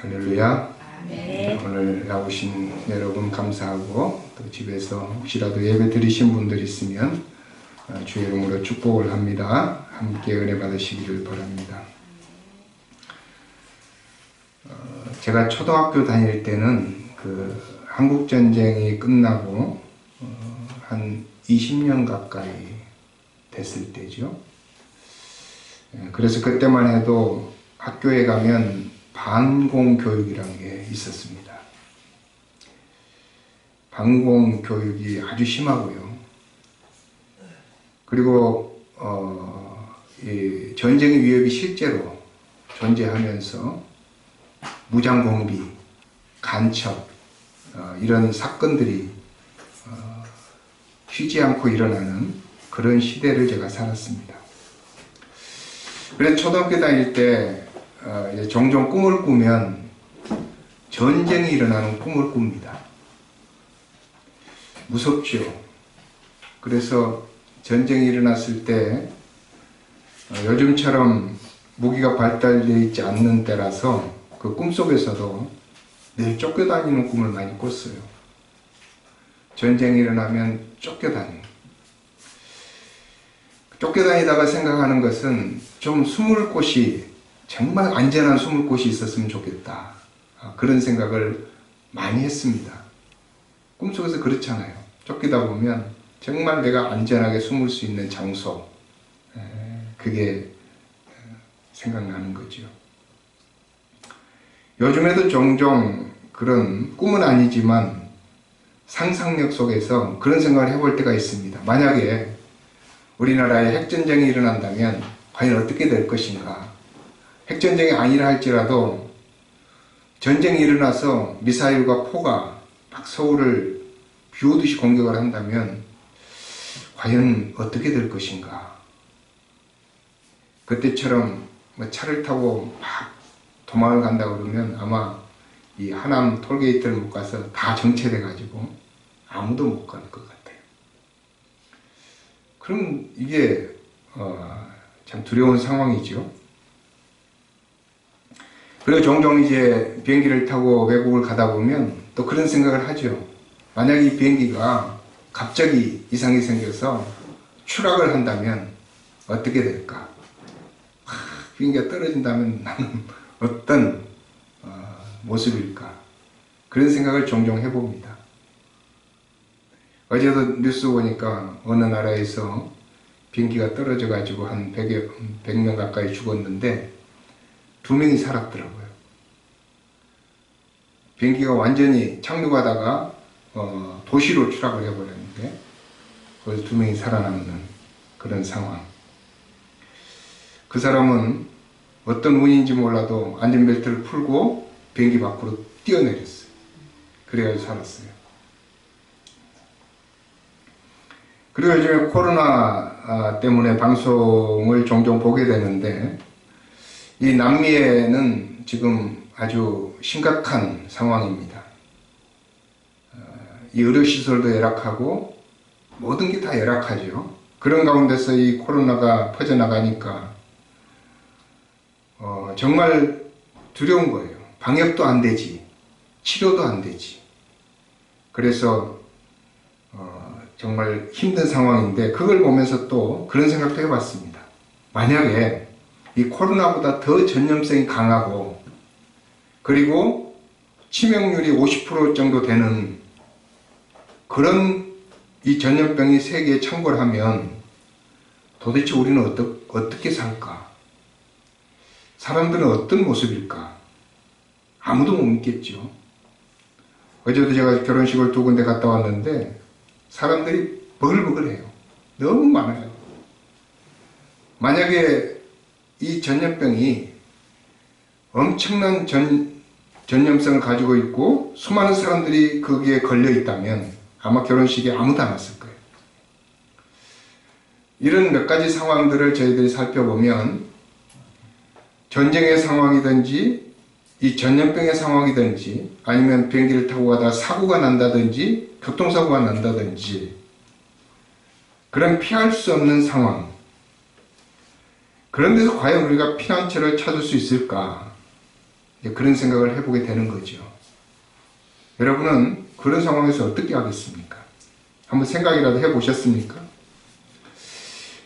할렐루야. 네. 오늘 나오신 여러분 감사하고, 또 집에서 혹시라도 예배 드리신 분들 있으면 주의 이름으로 축복을 합니다. 함께 은혜 받으시기를 바랍니다. 제가 초등학교 다닐 때는 한국전쟁이 끝나고 한 20년 가까이 됐을 때죠. 그래서 그때만 해도 학교에 가면 반공교육이라는 게 있었습니다. 반공교육이 아주 심하고요. 그리고 이 전쟁의 위협이 실제로 존재하면서 무장공비, 간첩 이런 사건들이 쉬지 않고 일어나는 그런 시대를 제가 살았습니다. 그래서 초등학교 다닐 때 종종 꿈을 꾸면 전쟁이 일어나는 꿈을 꿉니다. 무섭죠. 그래서 전쟁이 일어났을 때 요즘처럼 무기가 발달되어 있지 않는 때라서 그 꿈속에서도 늘 쫓겨다니는 꿈을 많이 꿨어요. 전쟁이 일어나면 쫓겨다니다가 생각하는 것은 좀 숨을 곳이, 정말 안전한 숨을 곳이 있었으면 좋겠다. 그런 생각을 많이 했습니다. 꿈속에서 그렇잖아요. 쫓기다 보면 정말 내가 안전하게 숨을 수 있는 장소, 그게 생각나는 거죠. 요즘에도 종종 그런 꿈은 아니지만 상상력 속에서 그런 생각을 해볼 때가 있습니다. 만약에 우리나라에 핵전쟁이 일어난다면 과연 어떻게 될 것인가? 핵전쟁이 아니라 할지라도 전쟁이 일어나서 미사일과 포가 막 서울을 비오듯이 공격을 한다면 과연 어떻게 될 것인가? 그때처럼 차를 타고 막 도망을 간다 그러면 아마 이 하남 톨게이트를 못 가서 다 정체돼 가지고 아무도 못 갈 것 같아요. 그럼 이게 참 두려운 상황이죠. 그리고 종종 이제 비행기를 타고 외국을 가다 보면 또 그런 생각을 하죠. 만약 이 비행기가 갑자기 이상이 생겨서 추락을 한다면 어떻게 될까? 비행기가 떨어진다면 나는 어떤 모습일까? 그런 생각을 종종 해봅니다. 어제도 뉴스 보니까 어느 나라에서 비행기가 떨어져 가지고 한 100명 가까이 죽었는데 2명이 살았더라고요. 비행기가 완전히 착륙하다가 도시로 추락을 해버렸는데 거기서 2명이 살아남는 그런 상황. 그 사람은 어떤 운인지 몰라도 안전벨트를 풀고 비행기 밖으로 뛰어내렸어요. 그래가지고 살았어요. 그리고 요즘에 코로나 때문에 방송을 종종 보게 되는데 이 남미에는 지금 아주 심각한 상황입니다. 이 의료시설도 열악하고 모든 게 다 열악하죠. 그런 가운데서 이 코로나가 퍼져나가니까 정말 두려운 거예요. 방역도 안 되지, 치료도 안 되지. 그래서 정말 힘든 상황인데 그걸 보면서 또 그런 생각도 해봤습니다. 만약에 이 코로나보다 더 전염성이 강하고 그리고 치명률이 50% 정도 되는 그런 이 전염병이 세계에 창궐하면 도대체 우리는 어떻게 살까? 사람들은 어떤 모습일까? 아무도 못 믿겠죠. 어제도 제가 결혼식을 2군데 갔다 왔는데 사람들이 버글버글해요. 너무 많아요. 만약에 이 전염병이 엄청난 전염성을 가지고 있고 수많은 사람들이 거기에 걸려 있다면 아마 결혼식에 아무도 안 왔을 거예요. 이런 몇 가지 상황들을 저희들이 살펴보면 전쟁의 상황이든지 이 전염병의 상황이든지 아니면 비행기를 타고 가다가 사고가 난다든지 교통사고가 난다든지 그런 피할 수 없는 상황, 그런 데서 과연 우리가 피난처를 찾을 수 있을까? 그런 생각을 해보게 되는 거죠. 여러분은 그런 상황에서 어떻게 하겠습니까? 한번 생각이라도 해보셨습니까?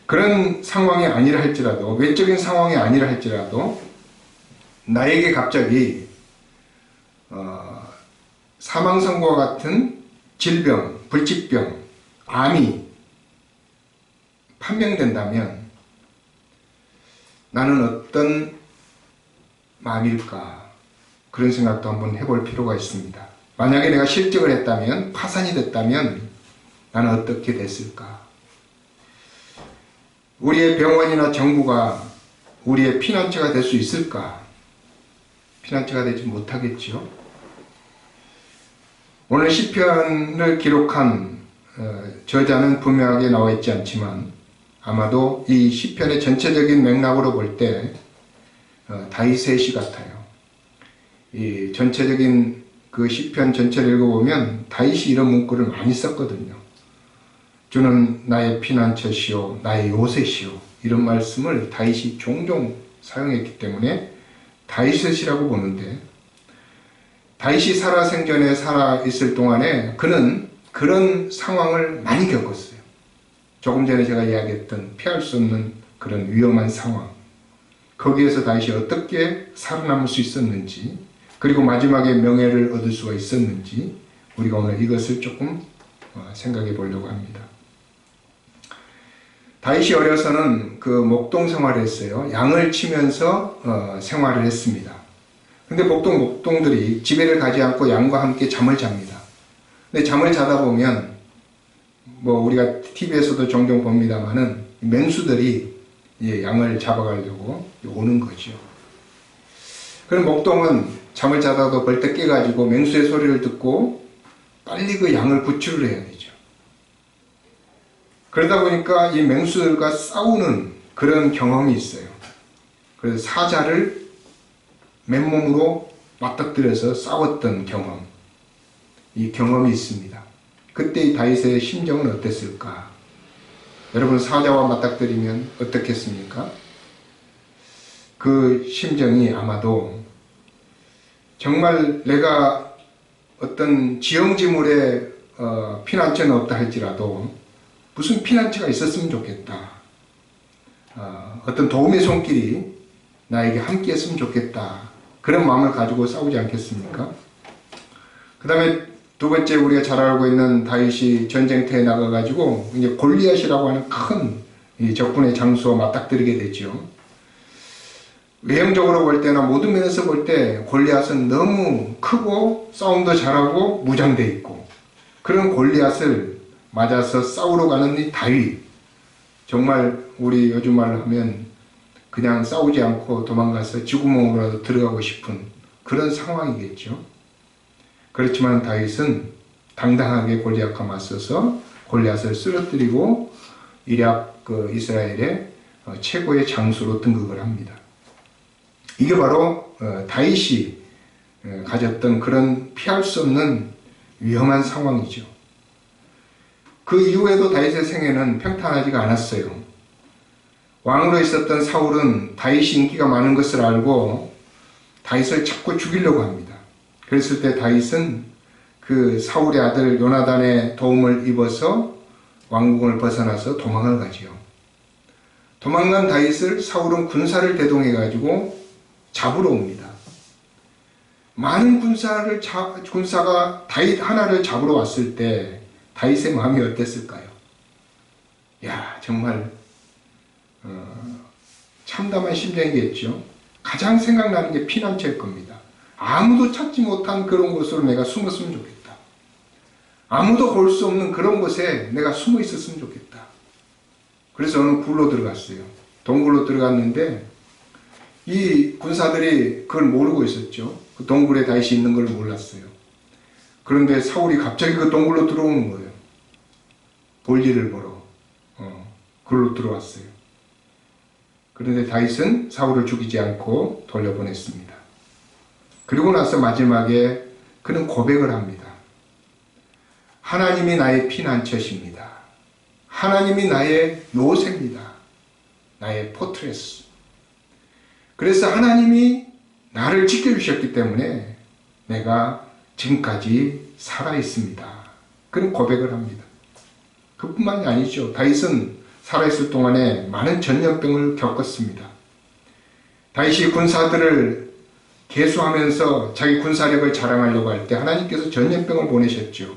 그런 상황이 아니라 할지라도, 외적인 상황이 아니라 할지라도 나에게 갑자기 사망선고와 같은 질병, 불치병, 암이 판명된다면 나는 어떤 마음일까? 그런 생각도 한번 해볼 필요가 있습니다. 만약에 내가 실직을 했다면, 파산이 됐다면 나는 어떻게 됐을까? 우리의 병원이나 정부가 우리의 피난처가 될 수 있을까? 피난처가 되지 못하겠죠. 오늘 시편을 기록한 저자는 분명하게 나와 있지 않지만 아마도 이 시편의 전체적인 맥락으로 볼 때 다윗의 시 같아요. 이 전체적인 그 시편 전체를 읽어보면 다윗이 이런 문구를 많이 썼거든요. 주는 나의 피난처시오, 나의 요새시오, 이런 말씀을 다윗이 종종 사용했기 때문에 다윗의 시라고 보는데, 다윗이 살아생전에 살아있을 동안에 그는 그런 상황을 많이 겪었어요. 조금 전에 제가 이야기했던 피할 수 없는 그런 위험한 상황, 거기에서 다윗이 어떻게 살아남을 수 있었는지, 그리고 마지막에 명예를 얻을 수가 있었는지, 우리가 오늘 이것을 조금 생각해 보려고 합니다. 다윗이 어려서는 그 목동 생활을 했어요. 양을 치면서 생활을 했습니다. 근데 목동들이 지배를 가지 않고 양과 함께 잠을 잡니다. 근데 잠을 자다 보면 뭐 우리가 TV에서도 종종 봅니다만은 맹수들이 양을 잡아가려고 오는 거죠. 그럼 목동은 잠을 자다도 벌떡 깨가지고 맹수의 소리를 듣고 빨리 그 양을 구출을 해야 되죠. 그러다 보니까 이 맹수들과 싸우는 그런 경험이 있어요. 그래서 사자를 맨몸으로 맞닥뜨려서 싸웠던 경험, 이 경험이 있습니다. 그때 이 다윗의 심정은 어땠을까? 여러분, 사자와 맞닥뜨리면 어떻겠습니까? 그 심정이 아마도 정말 내가 어떤 지형지물에 피난처는 없다 할지라도 무슨 피난처가 있었으면 좋겠다. 어떤 도움의 손길이 나에게 함께 했으면 좋겠다. 그런 마음을 가지고 싸우지 않겠습니까? 그 다음에 두 번째, 우리가 잘 알고 있는 다윗이 전쟁터에 나가가지고 이제 골리앗이라고 하는 큰 적군의 장수와 맞닥뜨리게 되죠. 외형적으로 볼 때나 모든 면에서 볼 때 골리앗은 너무 크고 싸움도 잘하고 무장되어 있고, 그런 골리앗을 맞아서 싸우러 가는 이 다윗, 정말 우리 요즘 말로 하면 그냥 싸우지 않고 도망가서 쥐구멍으로라도 들어가고 싶은 그런 상황이겠죠. 그렇지만 다윗은 당당하게 골리앗과 맞서서 골리앗을 쓰러뜨리고 이략 이스라엘의 최고의 장수로 등극을 합니다. 이게 바로 다윗이 가졌던 그런 피할 수 없는 위험한 상황이죠. 그 이후에도 다윗의 생애는 평탄하지가 않았어요. 왕으로 있었던 사울은 다윗이 인기가 많은 것을 알고 다윗을 자꾸 죽이려고 합니다. 그랬을 때 다윗은 그 사울의 아들 요나단의 도움을 입어서 왕궁을 벗어나서 도망을 가지요. 도망간 다윗을 사울은 군사를 대동해 가지고 잡으러 옵니다. 많은 군사가 다윗 하나를 잡으러 왔을 때 다윗의 마음이 어땠을까요? 야, 정말 참담한 심정이겠죠. 가장 생각나는 게 피난처일 겁니다. 아무도 찾지 못한 그런 곳으로 내가 숨었으면 좋겠다. 아무도 볼 수 없는 그런 곳에 내가 숨어 있었으면 좋겠다. 그래서 어느 굴로 들어갔어요. 동굴로 들어갔는데 이 군사들이 그걸 모르고 있었죠. 그 동굴에 다윗이 있는 걸 몰랐어요. 그런데 사울이 갑자기 그 동굴로 들어오는 거예요. 볼일을 보러. 굴로 들어왔어요. 그런데 다윗은 사울을 죽이지 않고 돌려보냈습니다. 그리고 나서 마지막에 그는 고백을 합니다. 하나님이 나의 피난처십니다. 하나님이 나의 요새입니다. 나의 포트레스. 그래서 하나님이 나를 지켜주셨기 때문에 내가 지금까지 살아있습니다. 그런 고백을 합니다. 그뿐만이 아니죠. 다윗은 살아있을 동안에 많은 전염병을 겪었습니다. 다윗이 군사들을 계수하면서 자기 군사력을 자랑하려고 할 때 하나님께서 전염병을 보내셨죠.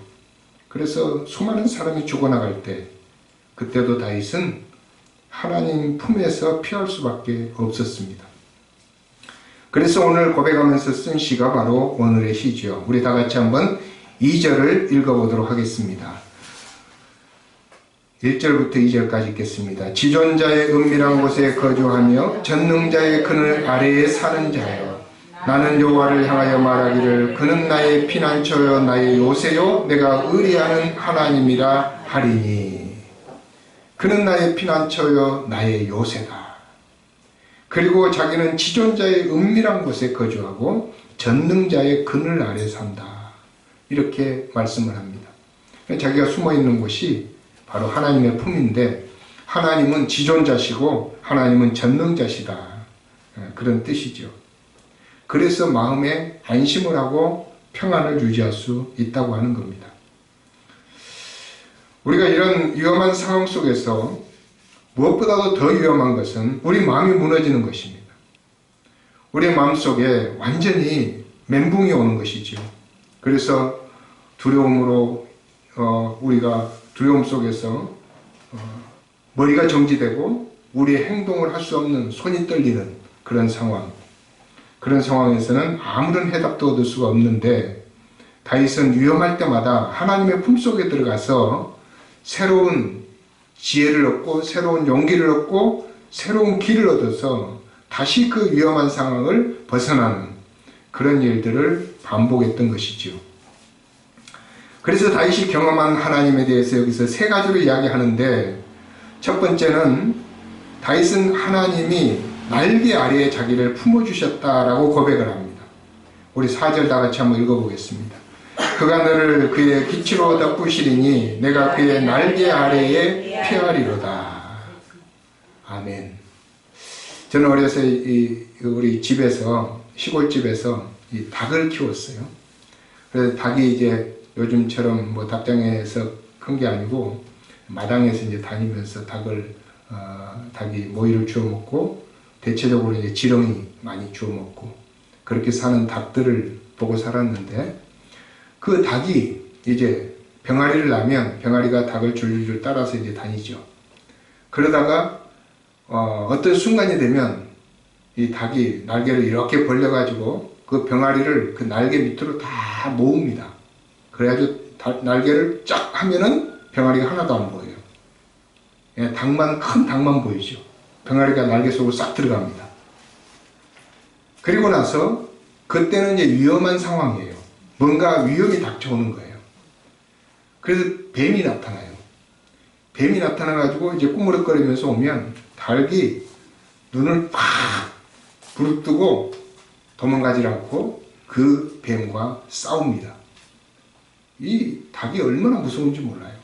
그래서 수많은 사람이 죽어나갈 때 그때도 다윗은 하나님 품에서 피할 수밖에 없었습니다. 그래서 오늘 고백하면서 쓴 시가 바로 오늘의 시죠. 우리 다 같이 한번 2절을 읽어보도록 하겠습니다. 1절부터 2절까지 읽겠습니다. 지존자의 은밀한 곳에 거주하며 전능자의 그늘 아래에 사는 자여, 나는 여호와를 향하여 말하기를 그는 나의 피난처요 나의 요새요 내가 의리하는 하나님이라 하리니. 그는 나의 피난처요 나의 요새다. 그리고 자기는 지존자의 은밀한 곳에 거주하고 전능자의 그늘 아래 산다. 이렇게 말씀을 합니다. 자기가 숨어있는 곳이 바로 하나님의 품인데 하나님은 지존자시고 하나님은 전능자시다. 그런 뜻이죠. 그래서 마음에 안심을 하고 평안을 유지할 수 있다고 하는 겁니다. 우리가 이런 위험한 상황 속에서 무엇보다도 더 위험한 것은 우리 마음이 무너지는 것입니다. 우리의 마음속에 완전히 멘붕이 오는 것이죠. 그래서 두려움으로 우리가 두려움 속에서 머리가 정지되고 우리의 행동을 할 수 없는 손이 떨리는 그런 상황. 그런 상황에서는 아무런 해답도 얻을 수가 없는데 다윗은 위험할 때마다 하나님의 품속에 들어가서 새로운 지혜를 얻고 새로운 용기를 얻고 새로운 길을 얻어서 다시 그 위험한 상황을 벗어나는 그런 일들을 반복했던 것이죠. 그래서 다윗이 경험한 하나님에 대해서 여기서 세 가지로 이야기하는데 첫 번째는 다윗은 하나님이 날개 아래에 자기를 품어주셨다라고 고백을 합니다. 우리 4절 다 같이 한번 읽어보겠습니다. 그가 너를 그의 빛으로 덮으시리니 내가 그의 날개 아래에 피하리로다. 아멘. 저는 어려서 우리 집에서 시골집에서 이 닭을 키웠어요. 그래서 닭이 이제 요즘처럼 뭐 닭장에서 큰 게 아니고 마당에서 이제 다니면서 닭이 모이를 주워 먹고 대체적으로 이제 지렁이 많이 주워 먹고 그렇게 사는 닭들을 보고 살았는데 그 닭이 이제 병아리를 낳으면 병아리가 닭을 줄줄 따라서 이제 다니죠. 그러다가 어떤 순간이 되면 이 닭이 날개를 이렇게 벌려가지고 그 병아리를 그 날개 밑으로 다 모읍니다. 그래가지고 날개를 쫙 하면은 병아리가 하나도 안 보여요. 예, 큰 닭만 보이죠. 병아리가 날개 속으로 싹 들어갑니다. 그리고 나서 그때는 이제 위험한 상황이에요. 뭔가 위험이 닥쳐오는 거예요. 그래서 뱀이 나타나요. 뱀이 나타나가지고 이제 꾸물거리면서 오면 닭이 눈을 팍 부릅뜨고 도망가지 않고 그 뱀과 싸웁니다. 이 닭이 얼마나 무서운지 몰라요.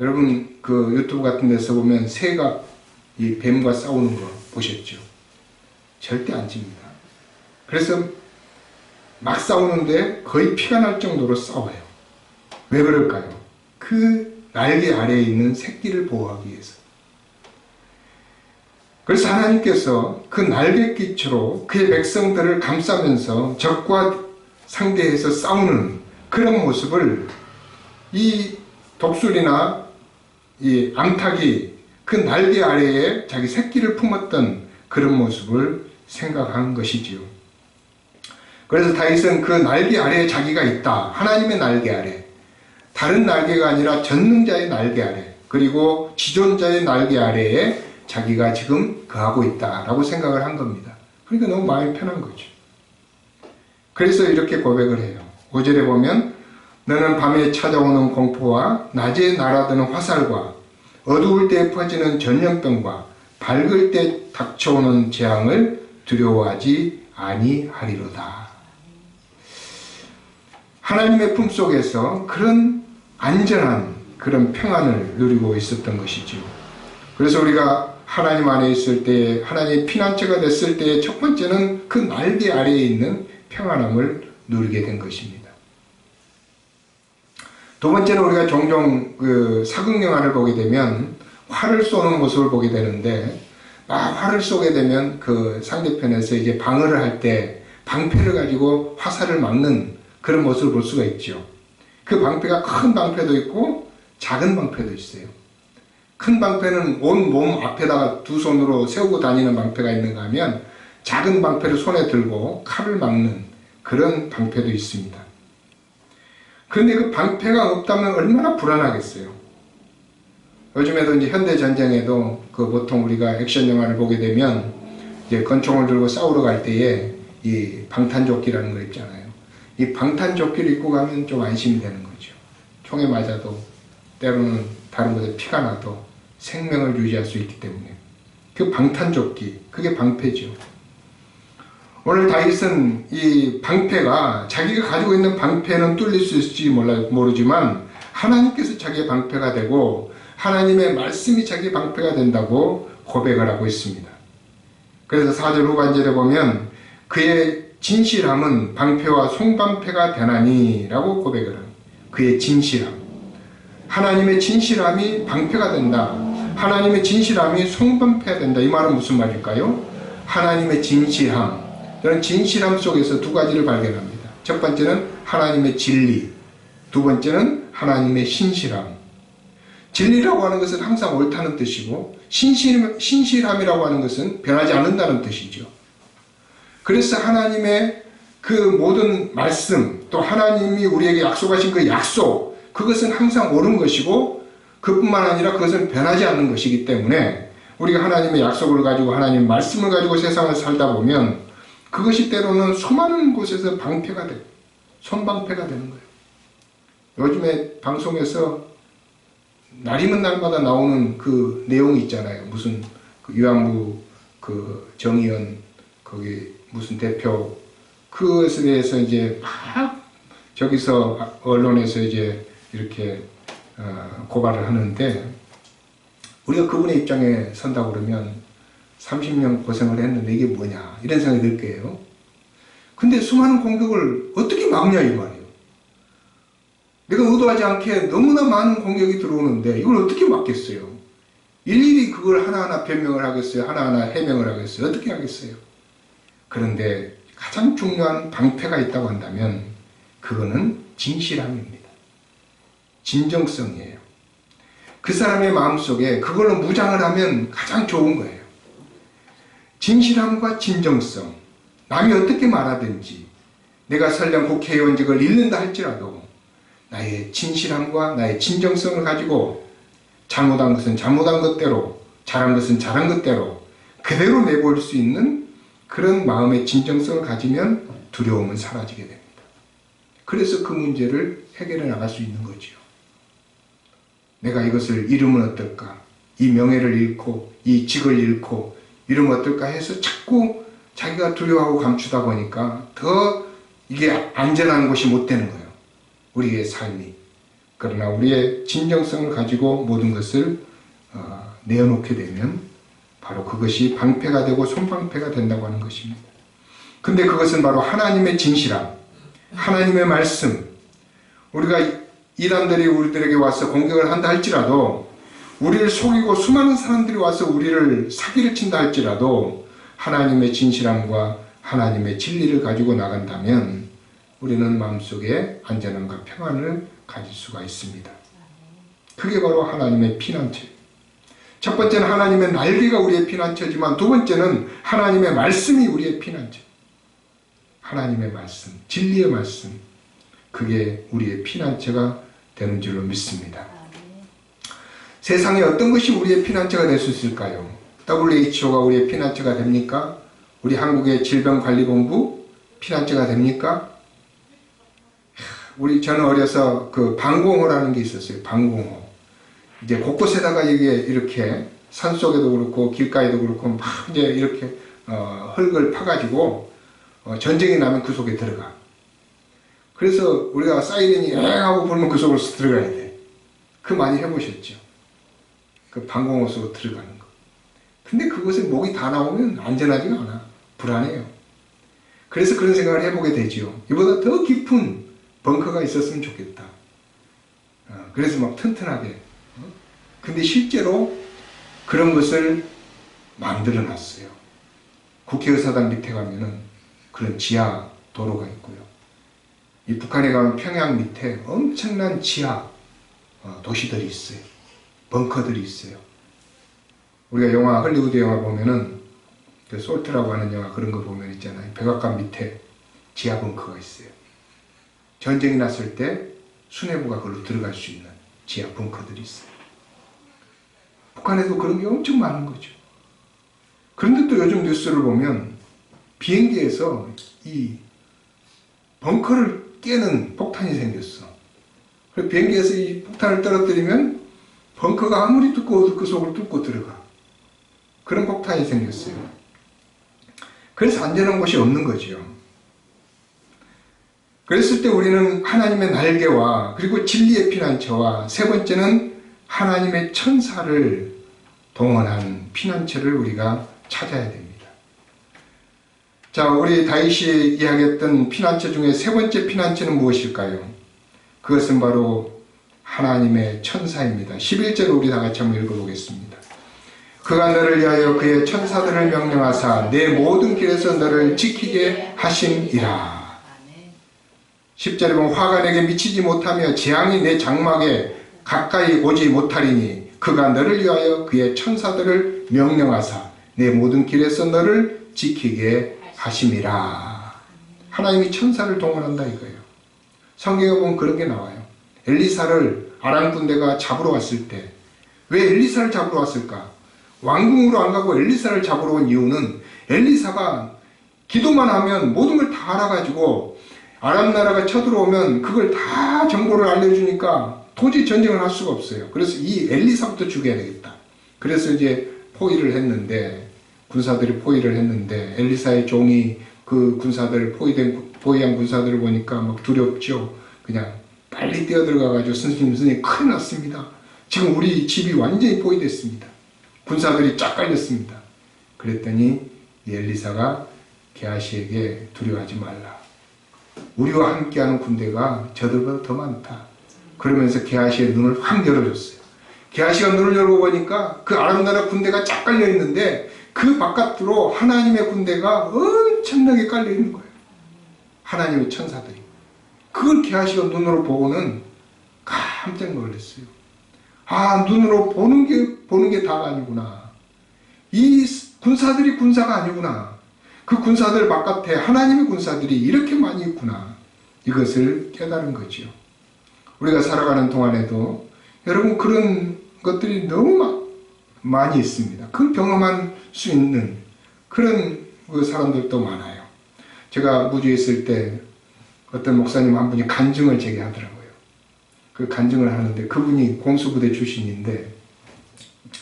여러분 그 유튜브 같은 데서 보면 새가 이 뱀과 싸우는 거 보셨죠? 절대 안 집니다. 그래서 막 싸우는데 거의 피가 날 정도로 싸워요. 왜 그럴까요? 그 날개 아래에 있는 새끼를 보호하기 위해서. 그래서 하나님께서 그 날갯깃으로 그의 백성들을 감싸면서 적과 상대해서 싸우는 그런 모습을 이 독수리나 이 암탉이 그 날개 아래에 자기 새끼를 품었던 그런 모습을 생각한 것이지요. 그래서 다윗은 그 날개 아래에 자기가 있다. 하나님의 날개 아래. 다른 날개가 아니라 전능자의 날개 아래. 그리고 지존자의 날개 아래에 자기가 지금 거하고 있다라고 생각을 한 겁니다. 그러니까 너무 마음이 편한 거죠. 그래서 이렇게 고백을 해요. 5절에 보면 너는 밤에 찾아오는 공포와 낮에 날아드는 화살과 어두울 때 퍼지는 전염병과 밝을 때 닥쳐오는 재앙을 두려워하지 아니하리로다. 하나님의 품속에서 그런 안전한 그런 평안을 누리고 있었던 것이죠. 그래서 우리가 하나님 안에 있을 때, 하나님의 피난처가 됐을 때의 첫 번째는 그 날개 아래에 있는 평안함을 누리게 된 것입니다. 두 번째는 우리가 종종 그 사극 영화를 보게 되면 활을 쏘는 모습을 보게 되는데, 활을 쏘게 되면 그 상대편에서 이제 방어를 할 때 방패를 가지고 화살을 막는 그런 모습을 볼 수가 있죠. 그 방패가 큰 방패도 있고 작은 방패도 있어요. 큰 방패는 온 몸 앞에다가 두 손으로 세우고 다니는 방패가 있는가 하면, 작은 방패를 손에 들고 칼을 막는 그런 방패도 있습니다. 그런데 그 방패가 없다면 얼마나 불안하겠어요. 요즘에도 이제 현대전쟁에도 그 보통 우리가 액션 영화를 보게 되면 이제 권총을 들고 싸우러 갈 때에 이 방탄조끼라는 거 있잖아요. 이 방탄조끼를 입고 가면 좀 안심이 되는 거죠. 총에 맞아도 때로는 다른 곳에 피가 나도 생명을 유지할 수 있기 때문에. 그 방탄조끼, 그게 방패죠. 오늘 다윗은 이 방패가, 자기가 가지고 있는 방패는 뚫릴 수 있을지 모르지만 하나님께서 자기의 방패가 되고 하나님의 말씀이 자기의 방패가 된다고 고백을 하고 있습니다. 그래서 4절 후반절에 보면 그의 진실함은 방패와 송방패가 되나니 라고 고백을 합니다. 그의 진실함, 하나님의 진실함이 방패가 된다, 하나님의 진실함이 송방패가 된다. 이 말은 무슨 말일까요? 하나님의 진실함, 저는 진실함 속에서 두 가지를 발견합니다. 첫 번째는 하나님의 진리, 두 번째는 하나님의 신실함. 진리라고 하는 것은 항상 옳다는 뜻이고, 신실함이라고 하는 것은 변하지 않는다는 뜻이죠. 그래서 하나님의 그 모든 말씀, 또 하나님이 우리에게 약속하신 그 약속, 그것은 항상 옳은 것이고 그뿐만 아니라 그것은 변하지 않는 것이기 때문에 우리가 하나님의 약속을 가지고 하나님의 말씀을 가지고 세상을 살다 보면 그것이 때로는 수많은 곳에서 방패가 되고 손방패가 되는 거예요. 요즘에 방송에서 날이면 날마다 나오는 그 내용이 있잖아요. 무슨 그 위안부 그 정의연 거기 무슨 대표, 그것에 대해서 이제 막 저기서 언론에서 이제 이렇게 고발을 하는데, 우리가 그분의 입장에 선다고 그러면 30년 고생을 했는데 이게 뭐냐 이런 생각이 들 거예요. 근데 수많은 공격을 어떻게 막냐 이 말이에요. 내가 의도하지 않게 너무나 많은 공격이 들어오는데 이걸 어떻게 막겠어요? 일일이 그걸 하나하나 변명을 하겠어요? 하나하나 해명을 하겠어요? 어떻게 하겠어요? 그런데 가장 중요한 방패가 있다고 한다면 그거는 진실함입니다. 진정성이에요. 그 사람의 마음속에 그걸로 무장을 하면 가장 좋은 거예요. 진실함과 진정성. 남이 어떻게 말하든지, 내가 설령 국회의원직을 잃는다 할지라도 나의 진실함과 나의 진정성을 가지고 잘못한 것은 잘못한 것대로, 잘한 것은 잘한 것대로 그대로 내보일 수 있는 그런 마음의 진정성을 가지면 두려움은 사라지게 됩니다. 그래서 그 문제를 해결해 나갈 수 있는 거죠. 내가 이것을 잃으면 어떨까? 이 명예를 잃고 이 직을 잃고 이러면 어떨까 해서 자꾸 자기가 두려워하고 감추다 보니까 더 이게 안전한 것이 못 되는 거예요. 우리의 삶이. 그러나 우리의 진정성을 가지고 모든 것을 내어놓게 되면 바로 그것이 방패가 되고 손방패가 된다고 하는 것입니다. 근데 그것은 바로 하나님의 진실함, 하나님의 말씀. 우리가 이단들이 우리들에게 와서 공격을 한다 할지라도, 우리를 속이고 수많은 사람들이 와서 우리를 사기를 친다 할지라도 하나님의 진실함과 하나님의 진리를 가지고 나간다면 우리는 마음속에 안전함과 평안을 가질 수가 있습니다. 그게 바로 하나님의 피난처예요. 첫 번째는 하나님의 날개가 우리의 피난처지만 두 번째는 하나님의 말씀이 우리의 피난처. 하나님의 말씀, 진리의 말씀, 그게 우리의 피난처가 되는 줄로 믿습니다. 세상에 어떤 것이 우리의 피난처가 될 수 있을까요? WHO가 우리의 피난처가 됩니까? 우리 한국의 질병관리본부 피난처가 됩니까? 저는 어려서 그 방공호라는 게 있었어요. 방공호. 이제 곳곳에다가 이게 이렇게 산속에도 그렇고 길가에도 그렇고 막 이제 이렇게 흙을 파가지고 전쟁이 나면 그 속에 들어가. 그래서 우리가 사이렌이 엥 하고 불면 그 속으로 들어가야 돼. 그 많이 해보셨죠? 그 방공호 속으로 들어가는 거. 근데 그곳에 목이 다 나오면 안전하지가 않아. 불안해요. 그래서 그런 생각을 해보게 되지요. 이보다 더 깊은 벙커가 있었으면 좋겠다. 그래서 막 튼튼하게. 근데 실제로 그런 것을 만들어 놨어요. 국회의사당 밑에 가면은 그런 지하 도로가 있고요. 이 북한에 가면 평양 밑에 엄청난 지하 도시들이 있어요. 벙커들이 있어요. 우리가 영화, 할리우드 영화 보면은 그 솔트라고 하는 영화 그런 거 보면 있잖아요. 백악관 밑에 지하 벙커가 있어요. 전쟁이 났을 때 수뇌부가 그걸로 들어갈 수 있는 지하 벙커들이 있어요. 북한에도 그런 게 엄청 많은 거죠. 그런데 또 요즘 뉴스를 보면 비행기에서 이 벙커를 깨는 폭탄이 생겼어. 그래서 비행기에서 이 폭탄을 떨어뜨리면 벙커가 아무리 두꺼워도 그 속을 뚫고 들어가. 그런 폭탄이 생겼어요. 그래서 안전한 곳이 없는 거죠. 그랬을 때 우리는 하나님의 날개와 그리고 진리의 피난처와 세 번째는 하나님의 천사를 동원한 피난처를 우리가 찾아야 됩니다. 자, 우리 다윗이 이야기했던 피난처 중에 세 번째 피난처는 무엇일까요? 그것은 바로 하나님의 천사입니다. 11절을 우리 다 같이 한번 읽어보겠습니다. 그가 너를 위하여 그의 천사들을 명령하사 내 모든 길에서 너를 지키게 하심이라. 10절에 보면 화가 내게 미치지 못하며 재앙이 내 장막에 가까이 오지 못하리니 그가 너를 위하여 그의 천사들을 명령하사 내 모든 길에서 너를 지키게 하심이라. 하나님이 천사를 동원한다 이거예요. 성경에 보면 그런 게 나와요. 엘리사를 아람 군대가 잡으러 왔을 때 왜 엘리사를 잡으러 왔을까? 왕궁으로 안 가고 엘리사를 잡으러 온 이유는 엘리사가 기도만 하면 모든 걸 다 알아가지고 아람 나라가 쳐들어오면 그걸 다 정보를 알려주니까 도저히 전쟁을 할 수가 없어요. 그래서 이 엘리사부터 죽여야 되겠다. 그래서 이제 포위를 했는데 군사들이 포위를 했는데 엘리사의 종이 그 군사들 포위한 군사들을 보니까 막 두렵죠. 그냥 빨리 뛰어들어가가지고 선생님 큰일 났습니다. 지금 우리 집이 완전히 포위됐습니다. 군사들이 쫙 깔렸습니다. 그랬더니 엘리사가 게하시에게 두려워하지 말라. 우리와 함께하는 군대가 저들보다 더 많다. 그러면서 게하시의 눈을 확 열어줬어요. 게하시가 눈을 열어보니까 그 아람 나라 군대가 쫙 깔려 있는데 그 바깥으로 하나님의 군대가 엄청나게 깔려 있는 거예요. 하나님의 천사들이. 그걸 게하시가 눈으로 보고는 깜짝 놀랐어요. 아, 눈으로 보는 게 다가 아니구나. 이 군사들이 군사가 아니구나. 그 군사들 바깥에 하나님의 군사들이 이렇게 많이 있구나. 이것을 깨달은 거지요. 우리가 살아가는 동안에도 여러분 그런 것들이 너무 많이 있습니다. 그걸 경험할 수 있는 그런 사람들도 많아요. 제가 무주에 있을 때 어떤 목사님 한 분이 간증을 제게 하더라고요. 그 간증을 하는데 그분이 공수부대 출신인데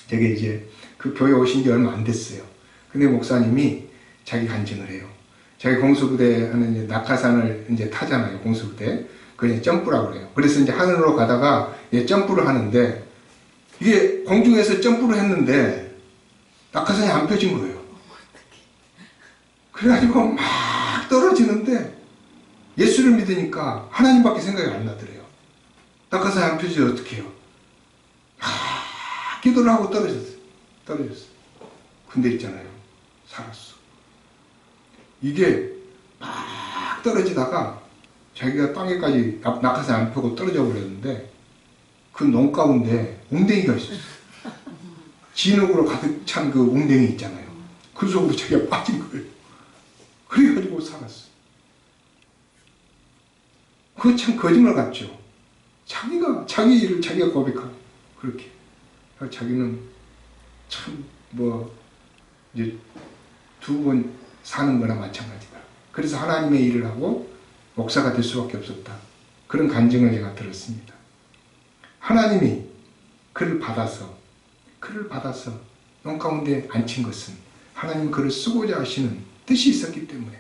제게 이제 그 교회 오신 지 얼마 안 됐어요. 근데 목사님이 자기 간증을 해요. 자기 공수부대 하는 이제 낙하산을 이제 타잖아요. 공수부대. 그걸 점프라고 그래요. 그래서 이제 하늘로 가다가 이제 점프를 하는데 이게 공중에서 점프를 했는데 낙하산이 안 펴진 거예요. 그래가지고 막 떨어지는데 예수를 믿으니까 하나님밖에 생각이 안 나더래요. 낙하산이 안 펴지면 어떻게 해요? 기도를 하고 떨어졌어요. 근데 있잖아요. 살았어. 이게 막 떨어지다가 자기가 땅에까지 낙하산이 안 펴고 떨어져 버렸는데 그 농 가운데 웅덩이가 있었어요. 진흙으로 가득 찬 그 웅덩이 있잖아요. 그 속으로 자기가 빠진 거예요. 그래가지고 살았어요. 그거 참 거짓말 같죠. 자기 일을 자기가 고백하고 그렇게 자기는 참 이제 두 번 사는 거나 마찬가지다. 그래서 하나님의 일을 하고 목사가 될 수밖에 없었다. 그런 간증을 제가 들었습니다. 하나님이 그를 받아서 농 가운데 앉힌 것은 하나님 그를 쓰고자 하시는 뜻이 있었기 때문에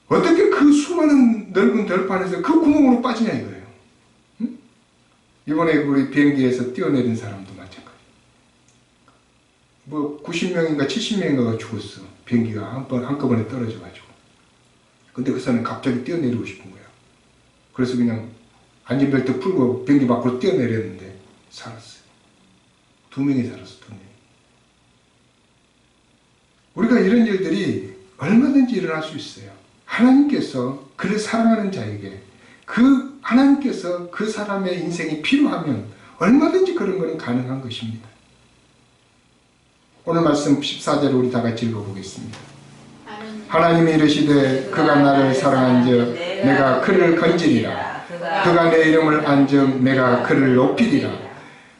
어떻게 그 수많은 넓은 들판에서 그 구멍으로 빠지냐 이거예요. 응? 이번에 우리 비행기에서 뛰어내린 사람도 마찬가지. 뭐 90명인가 70명인가가 죽었어. 비행기가 한꺼번에 떨어져가지고. 근데 그 사람이 갑자기 뛰어내리고 싶은 거야. 그래서 그냥 안전벨트 풀고 비행기 밖으로 뛰어내렸는데 살았어요. 2명이 살았어, 2명. 우리가 이런 일들이 얼마든지 일어날 수 있어요. 하나님께서 그를 사랑하는 자에게 하나님께서 그 사람의 인생이 필요하면 얼마든지 그런 것은 가능한 것입니다. 오늘 말씀 14절을 우리 다 같이 읽어보겠습니다. 하나님이 이르시되 그가 나를 사랑한즉 내가 그를 건지리라. 그가 내 이름을 안즉 내가 그를 높이리라.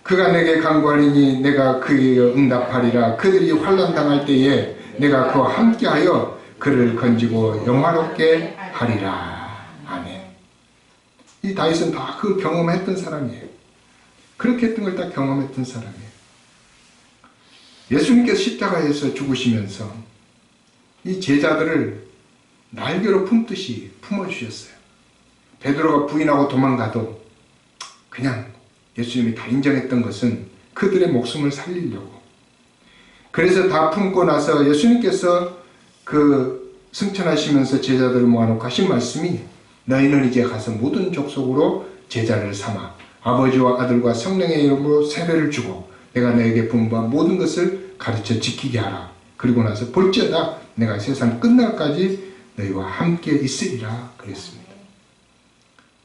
그가 내게 간구하리니 내가 그에게 응답하리라. 그들이 환난 당할 때에 내가 그와 함께하여 그를 건지고 영화롭게 하리라. 아멘. 이 다윗은 다 그 경험했던 사람이에요. 그렇게 했던 걸 다 경험했던 사람이에요. 예수님께서 십자가에서 죽으시면서 이 제자들을 날개로 품듯이 품어주셨어요. 베드로가 부인하고 도망가도 그냥 예수님이 다 인정했던 것은 그들의 목숨을 살리려고. 그래서 다 품고 나서 예수님께서 그 승천하시면서 제자들을 모아놓고 하신 말씀이 너희는 이제 가서 모든 족속으로 제자를 삼아 아버지와 아들과 성령의 이름으로 세례를 주고 내가 너에게 분부한 모든 것을 가르쳐 지키게 하라. 그리고 나서 볼지어다 내가 세상 끝날까지 너희와 함께 있으리라 그랬습니다.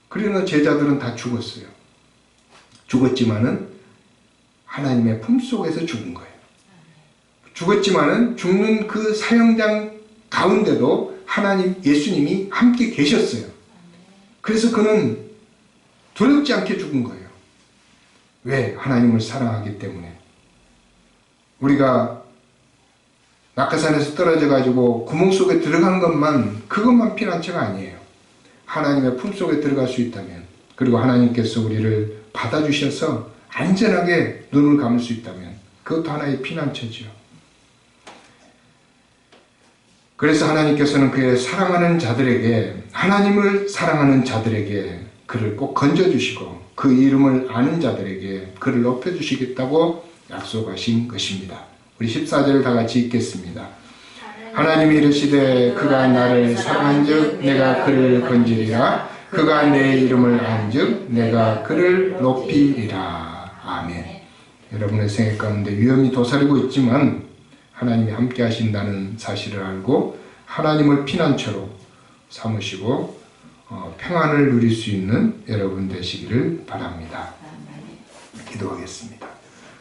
그러나 제자들은 다 죽었어요. 죽었지만은 하나님의 품속에서 죽은 거예요. 죽었지만은 죽는 그 사형장 가운데도 예수님이 함께 계셨어요. 그래서 그는 두렵지 않게 죽은 거예요. 왜? 하나님을 사랑하기 때문에. 우리가 낙하산에서 떨어져 가지고 구멍 속에 들어간 그것만 피난처가 아니에요. 하나님의 품속에 들어갈 수 있다면, 그리고 하나님께서 우리를 받아주셔서 안전하게 눈을 감을 수 있다면 그것도 하나의 피난처지요. 그래서 하나님께서는 그의 사랑하는 자들에게, 하나님을 사랑하는 자들에게 그를 꼭 건져주시고 그 이름을 아는 자들에게 그를 높여주시겠다고 약속하신 것입니다. 우리 14절을 다 같이 읽겠습니다. 하나님이 이르시되 그가 나를 사랑한즉 내가 그를 건지리라. 그가 내 이름을 안즉 내가 그를 높이리라. 아멘. 여러분의 생애 가운데 위험이 도사리고 있지만 하나님이 함께 하신다는 사실을 알고 하나님을 피난처로 삼으시고 평안을 누릴 수 있는 여러분 되시기를 바랍니다. 기도하겠습니다.